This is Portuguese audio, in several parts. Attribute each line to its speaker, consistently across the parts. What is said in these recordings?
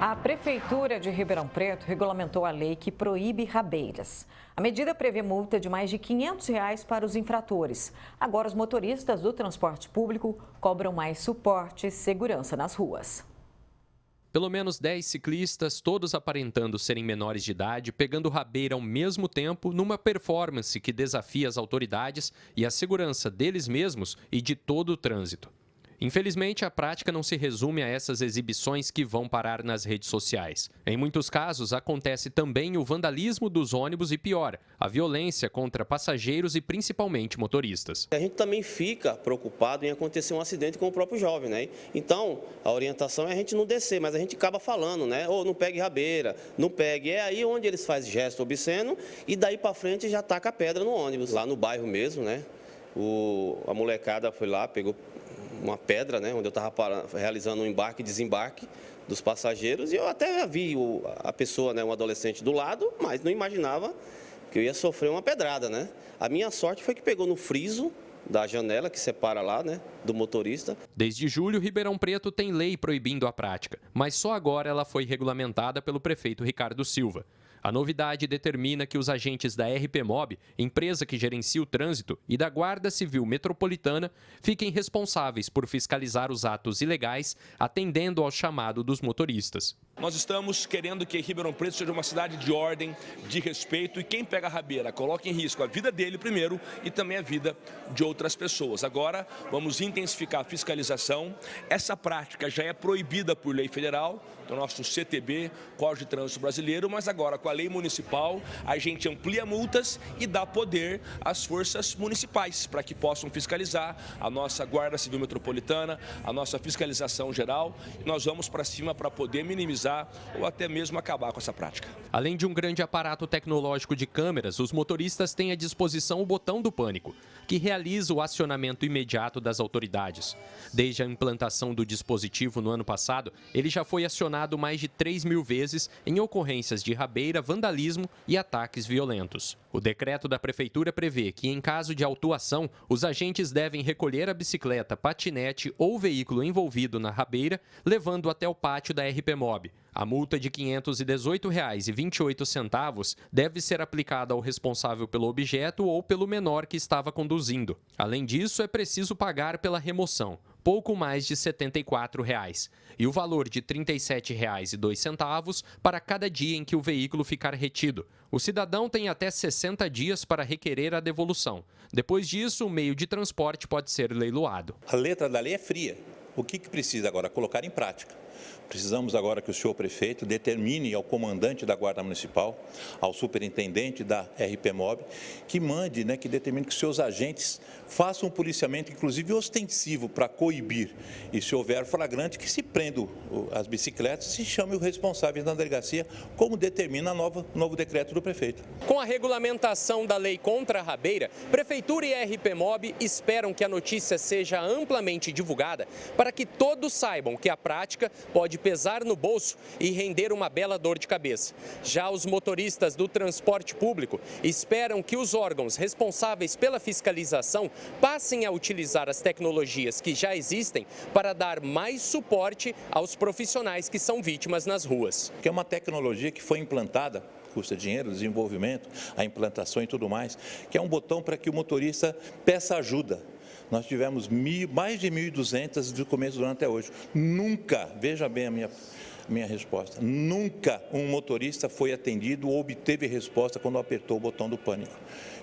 Speaker 1: A Prefeitura de Ribeirão Preto regulamentou a lei que proíbe rabeiras. A medida prevê multa de mais de R$ 500 para os infratores. Agora, os motoristas do transporte público cobram mais suporte e segurança nas ruas.
Speaker 2: Pelo menos 10 ciclistas, todos aparentando serem menores de idade, pegando rabeira ao mesmo tempo numa performance que desafia as autoridades e a segurança deles mesmos e de todo o trânsito. Infelizmente, a prática não se resume a essas exibições que vão parar nas redes sociais. Em muitos casos, acontece também o vandalismo dos ônibus e, pior, a violência contra passageiros e principalmente motoristas.
Speaker 3: A gente também fica preocupado em acontecer um acidente com o próprio jovem, né? Então, a orientação é a gente não descer, mas a gente acaba falando, né? Ou não pegue rabeira, não pegue. É aí onde eles fazem gesto obsceno e daí para frente já taca a pedra no ônibus. Lá no bairro mesmo, né? A molecada foi lá, pegou uma pedra, né, onde eu estava realizando um embarque e desembarque dos passageiros, e eu até vi a pessoa, né, um adolescente do lado, mas não imaginava que eu ia sofrer uma pedrada, né? A minha sorte foi que pegou no friso da janela que separa lá, né, do motorista.
Speaker 2: Desde julho, Ribeirão Preto tem lei proibindo a prática, mas só agora ela foi regulamentada pelo prefeito Ricardo Silva. A novidade determina que os agentes da RPMob, empresa que gerencia o trânsito, e da Guarda Civil Metropolitana fiquem responsáveis por fiscalizar os atos ilegais, atendendo ao chamado dos motoristas.
Speaker 4: Nós estamos querendo que Ribeirão Preto seja uma cidade de ordem, de respeito, e quem pega a rabeira coloca em risco a vida dele primeiro e também a vida de outras pessoas. Agora, vamos intensificar a fiscalização. Essa prática já é proibida por lei federal, do nosso CTB, Código de Trânsito Brasileiro, mas agora com a lei municipal a gente amplia multas e dá poder às forças municipais para que possam fiscalizar a nossa Guarda Civil Metropolitana, a nossa fiscalização geral. Nós vamos para cima para poder minimizar ou até mesmo acabar com essa prática.
Speaker 2: Além de um grande aparato tecnológico de câmeras, os motoristas têm à disposição o botão do pânico, que realiza o acionamento imediato das autoridades. Desde a implantação do dispositivo no ano passado, ele já foi acionado mais de 3.000 vezes em ocorrências de rabeira, vandalismo e ataques violentos. O decreto da Prefeitura prevê que, em caso de autuação, os agentes devem recolher a bicicleta, patinete ou veículo envolvido na rabeira, levando até o pátio da RPMob. A multa de R$ 518,28 deve ser aplicada ao responsável pelo objeto ou pelo menor que estava conduzindo. Além disso, é preciso pagar pela remoção, pouco mais de R$ 74, e o valor de R$ 37,02 para cada dia em que o veículo ficar retido. O cidadão tem até 60 dias para requerer a devolução. Depois disso, o meio de transporte pode ser leiloado.
Speaker 5: A letra da lei é fria. O que precisa agora? Colocar em prática. Precisamos agora que o senhor prefeito determine ao comandante da Guarda Municipal, ao superintendente da RPMob, que mande, que determine que os seus agentes façam um policiamento, inclusive ostensivo, para coibir. E se houver flagrante, que se prendam as bicicletas e se chame o responsável da delegacia, como determina o novo decreto do prefeito.
Speaker 2: Com a regulamentação da lei contra a rabeira, Prefeitura e RPMob esperam que a notícia seja amplamente divulgada para que todos saibam que a prática pode pesar no bolso e render uma bela dor de cabeça. Já os motoristas do transporte público esperam que os órgãos responsáveis pela fiscalização passem a utilizar as tecnologias que já existem para dar mais suporte aos profissionais que são vítimas nas ruas.
Speaker 5: Que é uma tecnologia que foi implantada, custa dinheiro, desenvolvimento, a implantação e tudo mais, que é um botão para que o motorista peça ajuda. Nós tivemos mais de 1.200 do começo do ano até hoje. Nunca, veja bem a minha resposta, nunca um motorista foi atendido ou obteve resposta quando apertou o botão do pânico.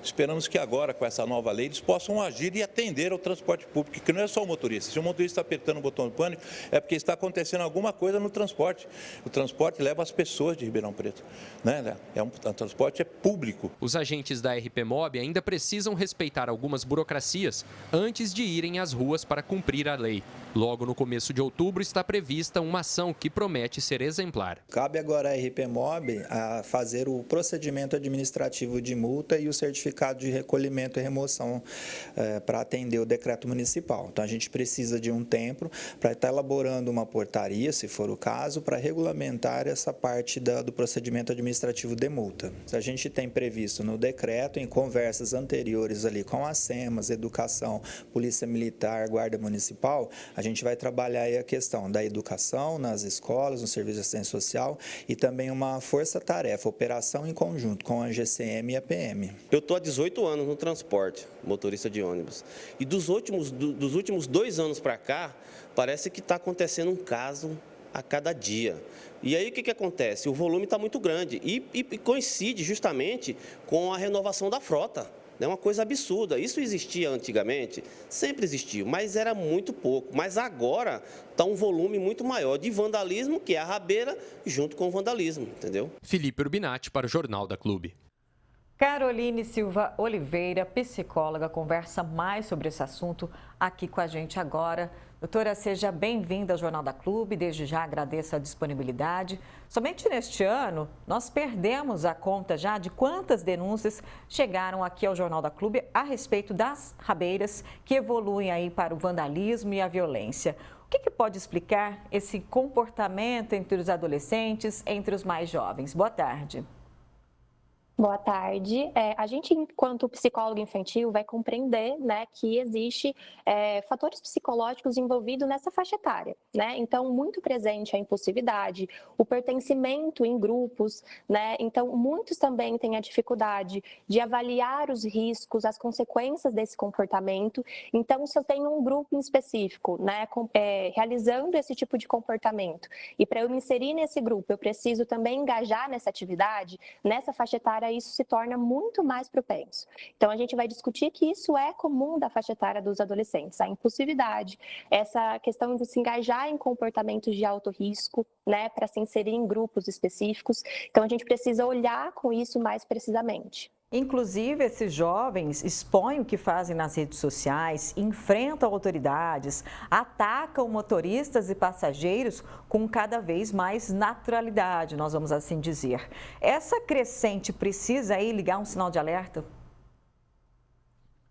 Speaker 5: Esperamos que agora, com essa nova lei, eles possam agir e atender ao transporte público, que não é só o motorista. Se o motorista está apertando o botão do pânico, é porque está acontecendo alguma coisa no transporte. O transporte leva as pessoas de Ribeirão Preto, né? O transporte é público.
Speaker 2: Os agentes da RPMob ainda precisam respeitar algumas burocracias antes de irem às ruas para cumprir a lei. Logo no começo de outubro está prevista uma ação que promete ser exemplar.
Speaker 6: Cabe agora à RPMob a fazer o procedimento administrativo de multa e o certificado de recolhimento e remoção para atender o decreto municipal. Então, a gente precisa de um tempo para estar elaborando uma portaria, se for o caso, para regulamentar essa parte do procedimento administrativo de multa. A gente tem previsto no decreto, em conversas anteriores ali com a SEMAS, Educação, Polícia Militar, Guarda Municipal, a gente vai trabalhar aí a questão da educação nas escolas, no Serviço de Assistência Social e também uma força-tarefa, operação em conjunto com a GCM e a PM.
Speaker 3: Eu estou há 18 anos no transporte, motorista de ônibus, e dos últimos 2 anos para cá, parece que está acontecendo um caso a cada dia. E aí o que acontece? O volume está muito grande e coincide justamente com a renovação da frota. É uma coisa absurda. Isso existia antigamente? Sempre existiu, mas era muito pouco. Mas agora está um volume muito maior de vandalismo, que é a rabeira, junto com o vandalismo, entendeu?
Speaker 2: Felipe Urbinati para o Jornal da Clube.
Speaker 1: Caroline Silva Oliveira, psicóloga, conversa mais sobre esse assunto aqui com a gente agora. Doutora, seja bem-vinda ao Jornal da Clube. Desde já agradeço a disponibilidade. Somente neste ano, nós perdemos a conta já de quantas denúncias chegaram aqui ao Jornal da Clube a respeito das rabeiras que evoluem aí para o vandalismo e a violência. O que pode explicar esse comportamento entre os adolescentes, entre os mais jovens? Boa tarde.
Speaker 7: Boa tarde. A gente, enquanto psicólogo infantil, vai compreender, né, que existe fatores psicológicos envolvidos nessa faixa etária, né? Então, muito presente a impulsividade, o pertencimento em grupos, né? Então, muitos também têm a dificuldade de avaliar os riscos, as consequências desse comportamento. Então, se eu tenho um grupo em específico, né, realizando esse tipo de comportamento, e para eu me inserir nesse grupo, eu preciso também engajar nessa atividade, nessa faixa etária, isso se torna muito mais propenso. Então, a gente vai discutir que isso é comum da faixa etária dos adolescentes, a impulsividade, essa questão de se engajar em comportamentos de alto risco, né, para se inserir em grupos específicos. Então, a gente precisa olhar com isso mais precisamente.
Speaker 1: Inclusive, esses jovens expõem o que fazem nas redes sociais, enfrentam autoridades, atacam motoristas e passageiros com cada vez mais naturalidade, nós vamos assim dizer. Essa crescente precisa aí ligar um sinal de alerta?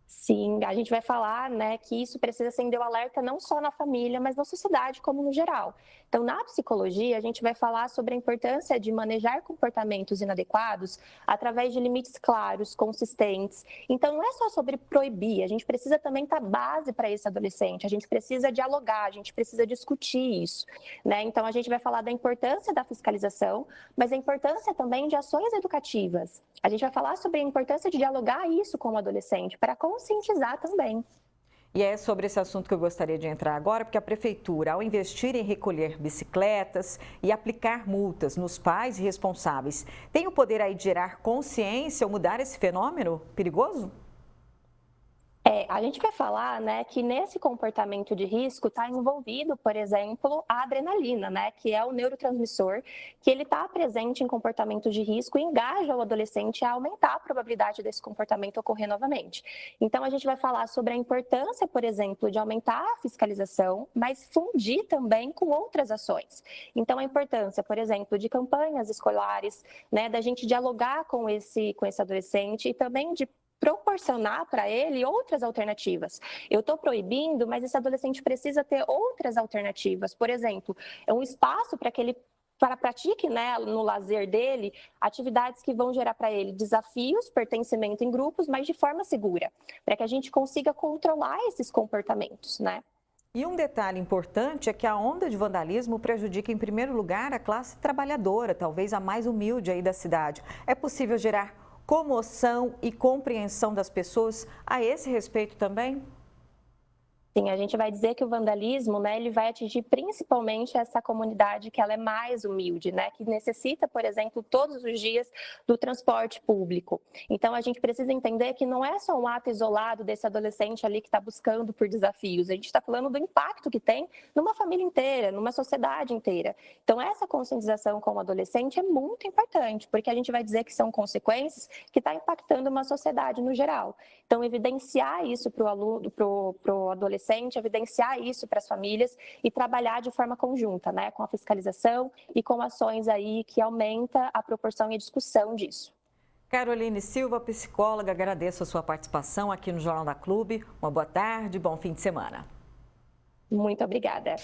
Speaker 7: Sim, a gente vai falar, né, que isso precisa acender o alerta não só na família, mas na sociedade como no geral. Então, na psicologia, a gente vai falar sobre a importância de manejar comportamentos inadequados através de limites claros, consistentes. Então, não é só sobre proibir, a gente precisa também dar base para esse adolescente, a gente precisa dialogar, a gente precisa discutir isso, né? Então, a gente vai falar da importância da fiscalização, mas a importância também de ações educativas. A gente vai falar sobre a importância de dialogar isso com o adolescente, para conscientizar também.
Speaker 1: E é sobre esse assunto que eu gostaria de entrar agora, porque a Prefeitura, ao investir em recolher bicicletas e aplicar multas nos pais responsáveis, tem o poder aí de gerar consciência ou mudar esse fenômeno perigoso?
Speaker 7: A gente vai falar, né, que nesse comportamento de risco está envolvido, por exemplo, a adrenalina, né, que é o neurotransmissor, que ele está presente em comportamentos de risco e engaja o adolescente a aumentar a probabilidade desse comportamento ocorrer novamente. Então, a gente vai falar sobre a importância, por exemplo, de aumentar a fiscalização, mas fundir também com outras ações. Então, a importância, por exemplo, de campanhas escolares, né, da gente dialogar com esse adolescente e também de proporcionar para ele outras alternativas. Eu estou proibindo, mas esse adolescente precisa ter outras alternativas. Por exemplo, é um espaço para que ele pratique, né, no lazer dele, atividades que vão gerar para ele desafios, pertencimento em grupos, mas de forma segura, para que a gente consiga controlar esses comportamentos, né?
Speaker 1: E um detalhe importante é que a onda de vandalismo prejudica, em primeiro lugar, a classe trabalhadora, talvez a mais humilde aí da cidade. É possível gerar comoção e compreensão das pessoas a esse respeito também?
Speaker 7: Sim, a gente vai dizer que o vandalismo, né, ele vai atingir principalmente essa comunidade que ela é mais humilde, né, que necessita, por exemplo, todos os dias do transporte público. Então, a gente precisa entender que não é só um ato isolado desse adolescente ali que está buscando por desafios, a gente está falando do impacto que tem numa família inteira, numa sociedade inteira. Então, essa conscientização com o adolescente é muito importante, porque a gente vai dizer que são consequências que estão impactando uma sociedade no geral. Então, evidenciar isso para o aluno, para o adolescente, evidenciar isso para as famílias e trabalhar de forma conjunta, né, com a fiscalização e com ações aí que aumenta a proporção e a discussão disso.
Speaker 1: Caroline Silva, psicóloga, agradeço a sua participação aqui no Jornal da Clube. Uma boa tarde, bom fim de semana.
Speaker 7: Muito obrigada.